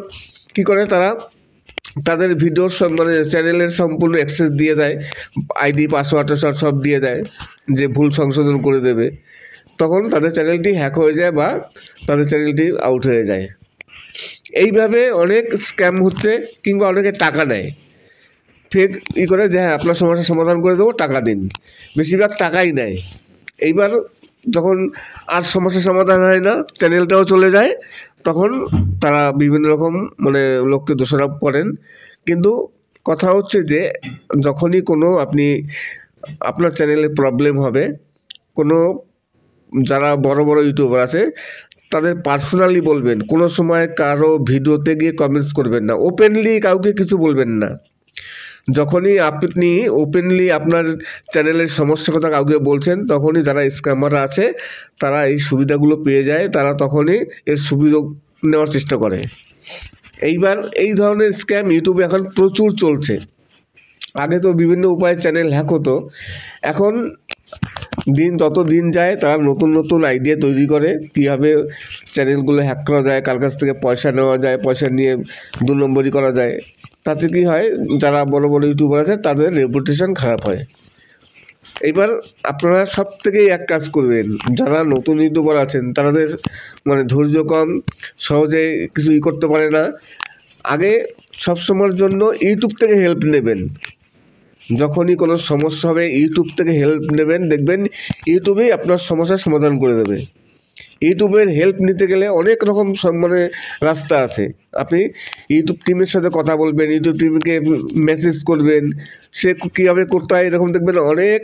কি করে তারা তাদের ভিডিওর সব মানে চ্যানেলের সম্পূর্ণ অ্যাক্সেস দিয়ে দেয়, আইডি পাসওয়ার্ড সব দিয়ে দেয় যে ভুল সংশোধন করে দেবে, তখন তাদের চ্যানেলটি হ্যাক হয়ে যায় বা তাদের চ্যানেলটি আউট হয়ে যায়। এইভাবে অনেক স্ক্যাম হচ্ছে, কিংবা অনেকে টাকা নেয় ফেক করে যে হ্যাঁ আপনার সমস্যার সমাধান করে দেবো, টাকা দিন, বেশিরভাগ টাকাই নেয়। এইবার যখন আর সমস্যার সমাধান হয় না, চ্যানেলটাও চলে যায়, তখন তারা বিভিন্ন রকম মানে লোককে দোষারোপ করেন। কিন্তু কথা হচ্ছে যে যখনই কোনো আপনি আপনার চ্যানেলে প্রবলেম হবে, কোনো যারা বড় বড় ইউটিউবার আছে তাদের পার্সোনালি বলবেন, কোনো সময় কারো ভিডিওতে গিয়ে কমেন্টস করবেন না, ওপেনলি কাউকে কিছু বলবেন না। যখনই আপনি ওপেনলি আপনার চ্যানেলের সমস্যার কথা কাউকে বলছেন, তখনই যারা স্ক্যামার আছে তারা এই সুবিধাগুলো পেয়ে যায়, তারা তখনই এর সুবিধা নেওয়ার চেষ্টা করে। এইবার এই ধরনের স্ক্যাম ইউটিউবে এখন প্রচুর চলছে। আগে তো বিভিন্ন উপায়ে চ্যানেল হ্যাক হতো, এখন যত দিন যায় তারা নতুন নতুন আইডিয়া তৈরি করে কীভাবে চ্যানেলগুলো হ্যাক করা যায়, কার কাছ থেকে পয়সা নেওয়া যায়, পয়সা নিয়ে 2 নম্বরই করা যায়। তাতে কি হয়, যারা বড় বড় ইউটিউবার আছে তাদের রেপুটেশন খারাপ হয়। এইবার আপনারা সব থেকেই এক কাজ করবেন, যারা নতুন ইউটিউবার আছেন তাদের মানে ধৈর্য কম, সহজে কিছু করতে পারে না, আগে সবসময়ের জন্য ইউটিউব থেকে হেল্প নেবেন। যখনই কোনো সমস্যা হবে ইউটিউব থেকে হেল্প নেবেন, দেখবেন ইউটিউবেই আপনার সমস্যার সমাধান করে দেবে। ইউটিউবের হেল্প নিতে গেলে অনেক রকম মানে রাস্তা আছে। আপনি ইউটিউব টিমের সাথে কথা বলবেন, ইউটিউব টিমকে মেসেজ করবেন, সে কীভাবে করতে হয় এরকম দেখবেন অনেক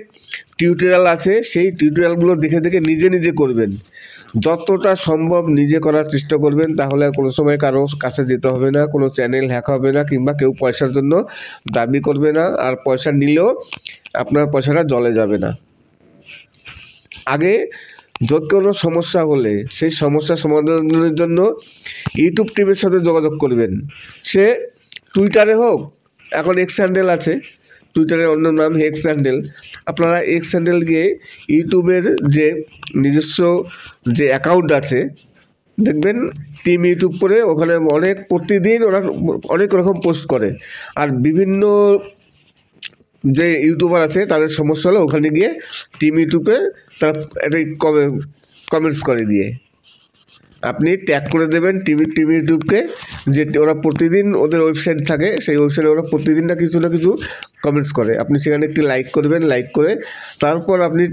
টিউটোরিয়াল আছে, সেই টিউটোরিয়ালগুলো দেখে দেখে নিজে নিজে করবেন। যতটা সম্ভব নিজে করার চেষ্টা করবেন, তাহলে কোনো সময় কারো কাছে যেতে হবে না, কোনো চ্যানেল হ্যাক হবে না, কিংবা কেউ পয়সার জন্য দাবি করবে না, আর পয়সা নিলেও আপনার পয়সাটা জলে যাবে না। আগে কোনো সমস্যা হলে সেই সমস্যা সমাধানের জন্য ইউটিউব টিমের সাথে যোগাযোগ করবেন। সে টুইটারে হোক, এখন এক্স হ্যান্ডেল আছে, টুইটারের অন্য নাম এক্স হ্যান্ডেল, আপনারা এক্স হ্যান্ডেল গিয়ে ইউটিউবের যে নিজস্ব যে অ্যাকাউন্ট আছে দেখবেন টিম ইউটিউব করে, ওখানে প্রতিদিন ওরা অনেক রকম পোস্ট করে, আর বিভিন্ন যে ইউটিউবার আছে তাদের সমস্যা হলে ওখানে গিয়ে টিম ইউটিউবে তারা একটা কমেন্টস করে দিয়ে আপনি ট্যাগ করে দেবেন টিম ইউটিউবকে, যে ওরা প্রতিদিন ওদের ওয়েবসাইট থাকে, সেই ওয়েবসাইটে ওরা প্রতিদিন না কিছু কমেন্টস করে, আপনি সেখানে একটি লাইক করবেন, লাইক করে তারপর আপনি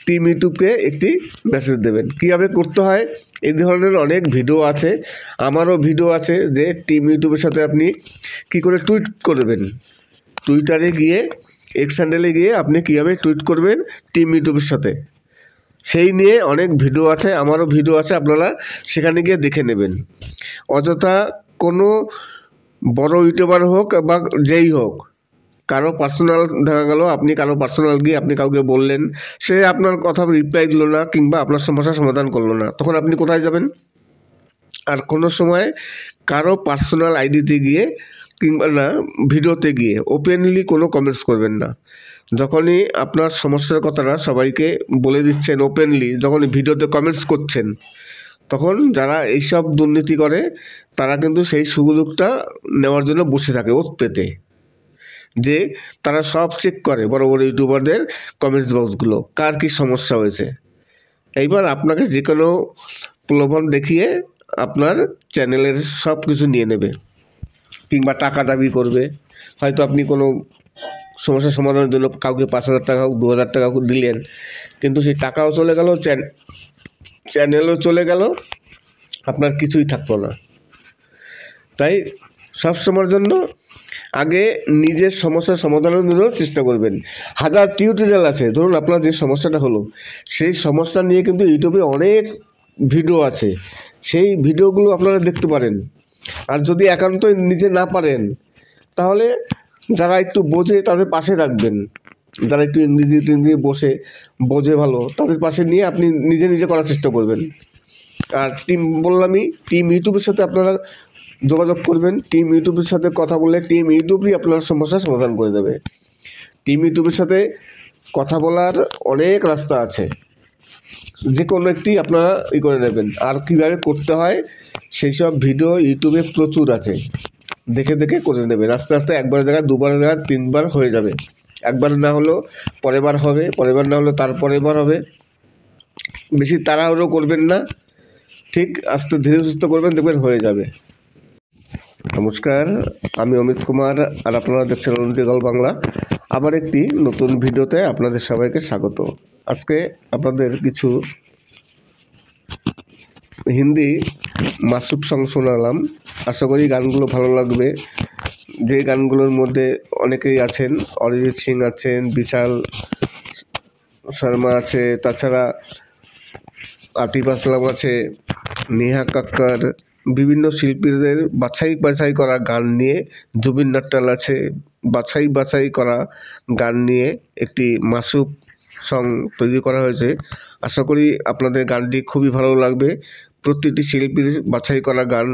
টিম ইউটিউবকে একটি মেসেজ দেবেন। কীভাবে করতে হয় এই ধরনের অনেক ভিডিও আছে, আমারও ভিডিও আছে যে টিম ইউটিউবের সাথে আপনি কী করে টুইট করবেন, টুইটারে গিয়ে এক্স হ্যান্ডেলে গিয়ে আপনি কীভাবে টুইট করবেন টিম ইউটিউবের সাথে, সেই নিয়ে অনেক ভিডিও আছে, আমারও ভিডিও আছে, আপনারা সেখানে গিয়ে দেখে নেবেন। অযথা কোনো বড় ইউটিউবার হোক বা যেই হোক, কারো পার্সোনাল দেখা গেল আপনি কারো পার্সোনাল গিয়ে আপনি কাউকে বললেন, সে আপনার কথা রিপ্লাই দিল না কিংবা আপনার সমস্যার সমাধান করলো না, তখন আপনি কোথায় যাবেন? আর কোনো সময় কারো পার্সোনাল আইডিতে গিয়ে কিংবা না ভিডিওতে গিয়ে ওপেনলি কোনো কমেন্টস করবেন না। যখনই আপনার সমস্যার কথাটা সবাইকে বলে দিচ্ছেন ওপেনলি, যখন ভিডিওতে কমেন্টস করছেন, তখন যারা এইসব দুর্নীতি করে তারা কিন্তু সেই সুযোগটা নেওয়ার জন্য বসে থাকে ওত পেতে, যে তারা সব চেক করে বড় বড় ইউটিউবারদের কমেন্টস বক্সগুলো, কার কী সমস্যা হয়েছে। এইবার আপনাকে যে কোনো প্রলোভন দেখিয়ে আপনার চ্যানেলের সব কিছু নিয়ে নেবে, কিংবা টাকা দাবি করবে। হয়তো আপনি কোনো সমস্যার সমাধানের জন্য কাউকে 5,000 টাকা হোক 2,000 টাকা দিলেন, কিন্তু সেই টাকাও চলে গেল, চ্যানেলও চলে গেল, আপনার কিছুই থাকলো না। তাই সবসময়ের জন্য আগে নিজের সমস্যার সমাধানের জন্য চেষ্টা করবেন। হাজার টিউটোরিয়াল আছে, ধরুন আপনার যে সমস্যাটা হলো সেই সমস্যা নিয়ে কিন্তু ইউটিউবে অনেক ভিডিও আছে, সেই ভিডিওগুলো আপনারা দেখতে পারেন। আর যদি একান্তই নিজে না পারেন, তাহলে যারা একটু বোঝে তাদের পাশে রাখবেন, যারা একটু ইংরেজি বোঝে ভালো, তাদের পাশে নিয়ে আপনি নিজে নিজে করার চেষ্টা করবেন। আর টিম ইউটিউবের সাথে আপনারা যোগাযোগ করবেন, টিম ইউটিউবের সাথে কথা বললে টিম ইউটিউবই আপনার সমস্যার সমাধান করে দেবে। টিম ইউটিউবের সাথে কথা বলার অনেক রাস্তা আছে, যে কোনো একটি আপনারা করে নেবেন। আর কীভাবে করতে হয় সেই সব ভিডিও ইউটিউবে প্রচুর আছে, দেখে দেখে করে নেবেন। আস্তে আস্তে একবারের জায়গায় দুবারের জায়গায় 3বার হয়ে যাবে। একবার না হলেও পরের বার হবে, পরের বার না হলেও তারপরের বার হবে। বেশি তাড়াহুড়ো করবেন না, ঠিক আস্তে ধীরে সুস্থ করবেন, দেখবেন হয়ে যাবে। নমস্কার, আমি অমিত কুমার, আর আপনারা দেখছেন অনতিগল বাংলা। আবার একটি নতুন ভিডিওতে আপনাদের সবাইকে স্বাগত। আজকে আপনাদের কিছু হিন্দি মাসুব সং শোনালাম। আশা করি গানগুলো ভালো লাগবে। যে গানগুলোর মধ্যে অনেকেই আছেন, অরিজিৎ সিং আছেন, বিশাল শর্মা আছে, তাছাড়া আতিফ আসলাম আছে, নেহা কাক্কর, বিভিন্ন শিল্পীদের বাছাই বাছাই করা গান নিয়ে, জুবিন নট্টাল আছে, বাছাই বাছাই করা গান নিয়ে একটি মাসুব সং তৈরি করা হয়েছে। আশা করি আপনাদের গানটি খুবই ভালো লাগবে। প্রতিটি শিল্পীর বাছাই করা গান,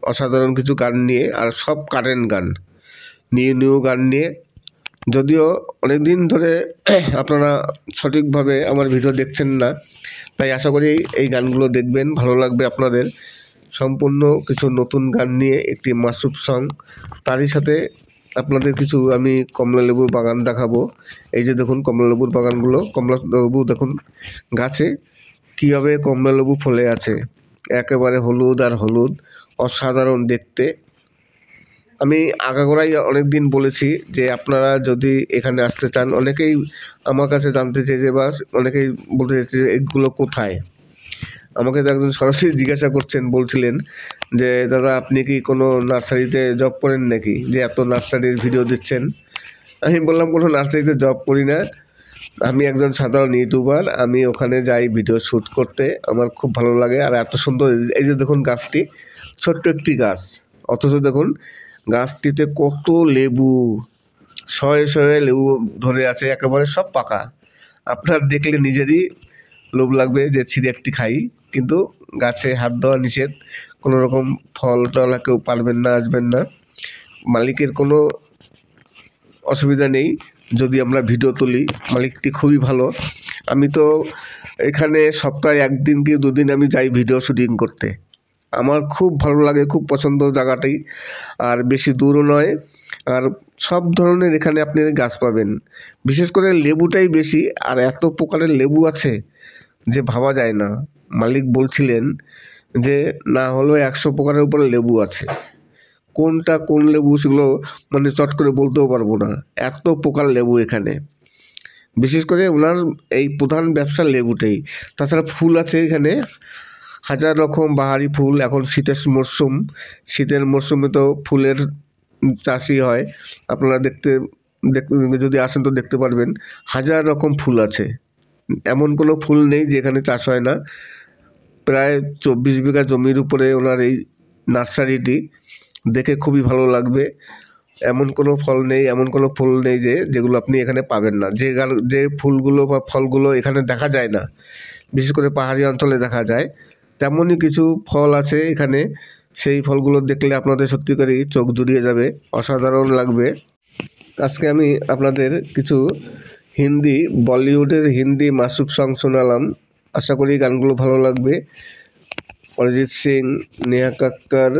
অসাধারণ কিছু গান নিয়ে, আর সব কারেন্ট গান, নিউ গান নিয়ে। যদিও অনেক দিন ধরে আপনারা সঠিকভাবে আমার ভিডিও দেখছেন না, তাই আশা করি এই গানগুলো দেখবেন, ভালো লাগবে আপনাদের। সম্পূর্ণ কিছু নতুন গান নিয়ে একটি মাসুব সং। তারই সাথে আপনাদের কিছু আমি কমলালেবুর বাগান দেখাবো। এই যে দেখুন কমলালেবুর বাগানগুলো, কমলালেবু দেখুন গাছে কীভাবে কমলালেবু ফলে আছে, একেবারে হলুদ আর হলুদ, অসাধারণ দেখতে। আমি আগাগোড়াই অনেক দিন বলেছি যে আপনারা যদি এখানে আসতে চান, অনেকেই আমার কাছে জানতে চেয়েছে বা অনেকেই বলতে চাইছে এগুলো কোথায়। আমাকে তো একজন সরাসরি জিজ্ঞাসা করছেন, বলছিলেন যে দাদা আপনি কি কোনো নার্সারিতে জব করেন নাকি, যে এত নার্সারির ভিডিও দিচ্ছেন। আমি বললাম কোনো নার্সারিতে জব করি না, আমি একজন সাধারণ ইউটিউবার। আমি ওখানে যাই ভিডিও শ্যুট করতে, আমার খুব ভালো লাগে। আর এত সুন্দর, এই যে দেখুন গাছটি, ছোট্ট একটি গাছ, অথচ দেখুন গাছটিতে কত লেবু, শয়ে শয়ে লেবু ধরে আছে, একেবারে সব পাকা। আপনার দেখলে নিজেরই লোভ লাগবে যে ছিঁড়ে একটি খাই, কিন্তু গাছে হাত দেওয়া নিষেধ। কোনো রকম ফল টল কেউ পারবেন না, আসবেন না। মালিকের কোনো অসুবিধা নেই যদি আমরা ভিডিও তুলি, মালিকটি খুবই ভালো। আমি তো এখানে সপ্তাহে 1 দিন কি 2 দিন আমি যাই ভিডিও শুটিং করতে। আমার খুব ভালো লাগে, খুব পছন্দ জায়গাটাই, আর বেশি দূরও নয়। আর সব ধরনের এখানে আপনি গাছ পাবেন, বিশেষ করে লেবুটাই বেশি। আর এত প্রকারের লেবু আছে যে ভাবা যায় না। মালিক বলছিলেন যে না হলেও 100 প্রকারের উপরে লেবু আছে। কোনটা কোন লেবু সেগুলো মানে চট করে বলতেও পারবো না, এত প্রকার লেবু এখানে। বিশেষ করে ওনার এই প্রধান ব্যবসা লেবুটাই। তাছাড়া ফুল আছে এখানে 1000 রকম বাহারি ফুল। এখন শীতের মরশুম, শীতের মরশুমে তো ফুলের চাষই হয়। আপনারা যদি আসেন তো দেখতে পারবেন 1000 রকম ফুল আছে। এমন কোনো ফুল নেই যে এখানে চাষ হয় না। প্রায় 24 বিঘা জমির উপরে ওনার এই নার্সারিটি, দেখে খুবই ভালো লাগবে। এমন কোনো ফল নেই, এমন কোনো ফুল নেই যেগুলো আপনি এখানে পাবেন না। যে ফুলগুলো বা ফলগুলো এখানে দেখা যায় না, বিশেষ করে পাহাড়ি অঞ্চলে দেখা যায়, তেমনই কিছু ফল আছে এখানে। সেই ফলগুলো দেখলে আপনাদের সত্যিকারই চোখ জুড়িয়ে যাবে, অসাধারণ লাগবে। আজকে আমি আপনাদের কিছু বলিউডের হিন্দি মাসুব সং শোনালাম। আশা করি গানগুলো ভালো লাগবে। অরিজিৎ সিং, নেহা কাক্কর,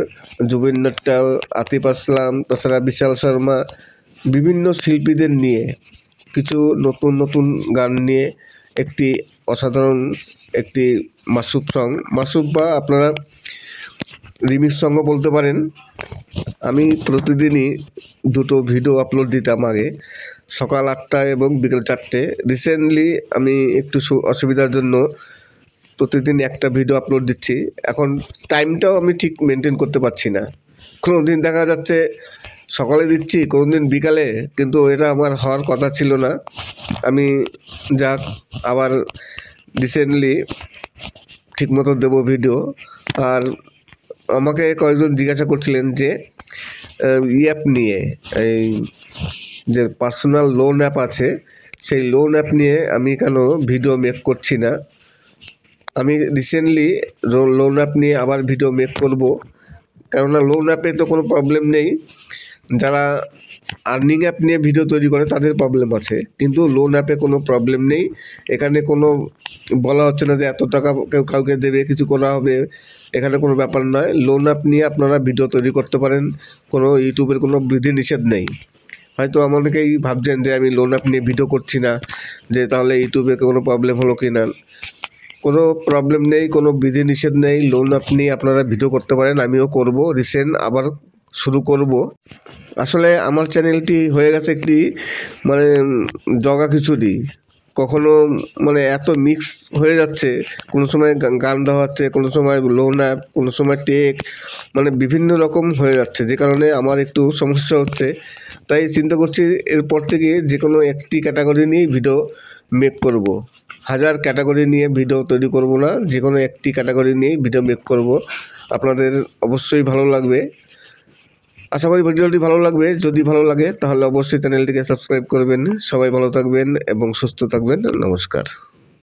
জুবিন নট্টাল, আতিফ আসলাম, তাছাড়া বিশাল শর্মা, বিভিন্ন শিল্পীদের নিয়ে কিছু নতুন নতুন গান নিয়ে একটি অসাধারণ একটি মাসুব সং, মাসুব বা আপনারা রিমিক্স সঙ্গও বলতে পারেন। আমি প্রতিদিনই 2টো ভিডিও আপলোড দিতাম আগে, সকাল 8টায় এবং বিকেল 4টে। রিসেন্টলি আমি একটু অসুবিধার জন্য প্রতিদিন একটা ভিডিও আপলোড দিচ্ছি। এখন টাইমটাও আমি ঠিক মেনটেন করতে পারছি না। কোনো দিন দেখা যাচ্ছে সকালে দিচ্ছি, কোনো দিন বিকালে, কিন্তু এটা আমার হওয়ার কথা ছিল না। আমি আবার রিসেন্টলি ঠিকমতো দেবো ভিডিও। আর আমাকে কয়েকজন জিজ্ঞাসা করছিলেন যে অ্যাপ নিয়ে, এই যে পার্সোনাল লোন অ্যাপ আছে, সেই লোন অ্যাপ নিয়ে আমি কেন ভিডিও মেক করছি না। আমি রিসেন্টলি লোন অ্যাপ নিয়ে আবার ভিডিও মেক করব, কেননা লোন অ্যাপে তো কোনো প্রবলেম নেই। যারা আর্নিং অ্যাপ নিয়ে ভিডিও তৈরি করে তাদের প্রবলেম আছে, কিন্তু লোন অ্যাপে কোনো প্রবলেম নেই। এখানে কোনো বলা হচ্ছে না যে এত টাকা কেউ কাউকে দেবে, কিছু করা হবে, এখানে কোনো ব্যাপার নয়। লোন অ্যাপ নিয়ে আপনারা ভিডিও তৈরি করতে পারেন, কোনো ইউটিউবের কোনো বিধিনিষেধ নেই। হয়তো অনেকেই ভাবছেন যে আমি লোন অ্যাপ নিয়ে ভিডিও করছি না, যে তাহলে ইউটিউবে কোনো প্রবলেম হলো কি না। কোনো প্রবলেম নেই, কোনো বিধিনিষেধ নেই। লোন অ্যাপ নিয়ে আপনারা ভিডিও করতে পারেন, আমিও করব, রিসেন্ট আবার শুরু করব। আসলে আমার চ্যানেলটি হয়ে গেছে একটি মানে জগা খিচুড়ি। কখনো মানে এত মিক্স হয়ে যাচ্ছে, কোনো সময় গান দেওয়া হচ্ছে, কোনো সময় লোন অ্যাপ, কোনো সময় টেক, মানে বিভিন্ন রকম হয়ে যাচ্ছে, যে কারণে আমার একটু সমস্যা হচ্ছে। তাই চিন্তা করছি এরপর থেকে যে কোনো একটি ক্যাটাগরি নিয়েই ভিডিও মেক করব। 1000 ক্যাটাগরি নিয়ে ভিডিও তৈরি করব না, যে কোনো একটি ক্যাটাগরি নিয়েই ভিডিও মেক করব। আপনাদের অবশ্যই ভালো লাগবে, আশা করি ভিডিওটি ভালো লাগবে। যদি ভালো লাগে তাহলে অবশ্যই চ্যানেলটিকে সাবস্ক্রাইব করবেন। সবাই ভালো থাকবেন এবং সুস্থ থাকবেন। নমস্কার।